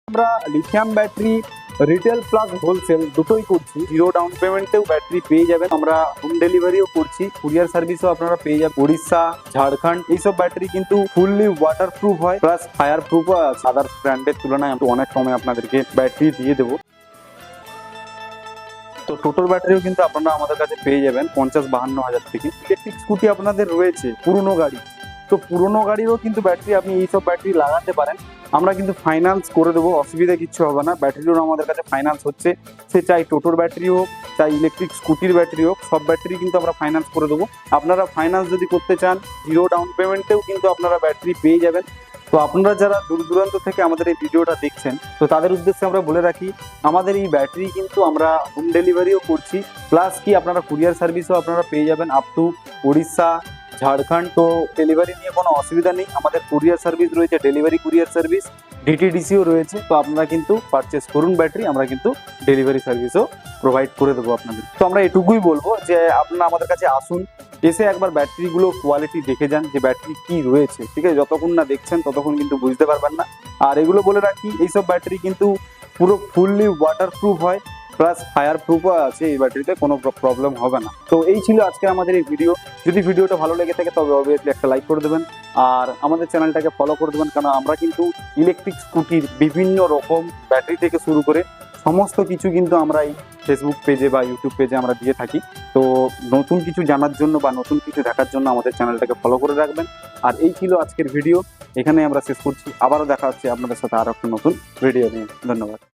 আমরা lithium battery retail plus wholesale দুটোই করছি। জিরো ডাউন পেমেন্টেও ব্যাটারি পেয়ে যাবেন। আমরা হোম ডেলিভারিও করছি, কুরিয়ার সার্ভিসও আপনারা পেয়ে যাবেন। উড়িষ্যা, ঝাড়খণ্ড এইসব ব্যাটারি কিন্তু ফুললি ওয়াটার প্রুফ হয়, প্লাস ফায়ার প্রুফও আছে। আদার্স ব্র্যান্ডের তুলনায় অনেক কমে আপনাদেরকে ব্যাটারি দিয়ে দেবো। তো টোটোর ব্যাটারিও কিন্তু আপনারা আমাদের কাছে পেয়ে যাবেন 50-52 হাজার থেকে। ইলেকট্রিক স্কুটি আপনাদের রয়েছে, পুরনো গাড়ি, তো পুরনো গাড়িরও কিন্তু ব্যাটারি আপনি এইসব ব্যাটারি লাগাতে পারেন। আমরা কিন্তু ফাইন্যান্স করে দেবো, অসুবিধা কিছু হবে না। ব্যাটারিও আমাদের কাছে ফাইন্যান্স হচ্ছে, সে চাই টোটোর ব্যাটারি হোক, চাই ইলেকট্রিক স্কুটির ব্যাটারি হোক, সব ব্যাটারি কিন্তু আমরা ফাইন্যান্স করে দেবো। আপনারা ফাইন্যান্স যদি করতে চান, জিরো ডাউন পেমেন্টেও কিন্তু আপনারা ব্যাটারি পেয়ে যাবেন। তো আপনারা যারা দূর দূরান্ত থেকে আমাদের এই ভিডিওটা দেখছেন, তো তাদের উদ্দেশ্যে আমরা বলে রাখি, আমাদের এই ব্যাটারি কিন্তু আমরা হোম ডেলিভারিও করছি, প্লাস কি আপনারা কুরিয়ার সার্ভিসও আপনারা পেয়ে যাবেন আপ টু উড়িষ্যা, ঝাড়খণ্ড। তো ডেলিভারি নিয়ে কোনো অসুবিধা নেই, আমাদের কুরিয়ার সার্ভিস রয়েছে, ডেলিভারি কুরিয়ার সার্ভিস, ডিটিডিসিও রয়েছে। তো আপনারা কিন্তু পারচেস করুন ব্যাটারি, আমরা কিন্তু ডেলিভারি সার্ভিসও প্রোভাইড করে দেবো আপনাদের। তো আমরা এটুকুই বলবো যে আপনারা আমাদের কাছে আসুন, এসে একবার ব্যাটারিগুলো কোয়ালিটি দেখে যান যে ব্যাটারি কি রয়েছে, ঠিক আছে? যতক্ষণ না দেখছেন ততক্ষণ কিন্তু বুঝতে পারবেন না। আর এগুলো বলে রাখি, এইসব ব্যাটারি কিন্তু পুরো ফুললি ওয়াটার প্রুফ হয়, প্লাস ফায়ার প্রুফও আছে এই ব্যাটারিতে, কোনো প্রবলেম হবে না। তো এই ছিল আজকে আমাদের এই ভিডিও। যদি ভিডিওটা ভালো লেগে থাকে তবে অবভিয়াসলি একটা লাইক করে দেবেন, আর আমাদের চ্যানেলটাকে ফলো করে দেবেন, কারণ আমরা কিন্তু ইলেকট্রিক স্কুটির বিভিন্ন রকম ব্যাটারি থেকে শুরু করে সমস্ত কিছু কিন্তু আমরা এই ফেসবুক পেজে বা ইউটিউব পেজে আমরা দিয়ে থাকি। তো নতুন কিছু জানার জন্য বা নতুন কিছু দেখার জন্য আমাদের চ্যানেলটাকে ফলো করে রাখবেন। আর এই ছিল আজকের ভিডিও, এখানে আমরা শেষ করছি। আবারও দেখা হচ্ছে আপনাদের সাথে আরও একটা নতুন ভিডিও নিয়ে। ধন্যবাদ।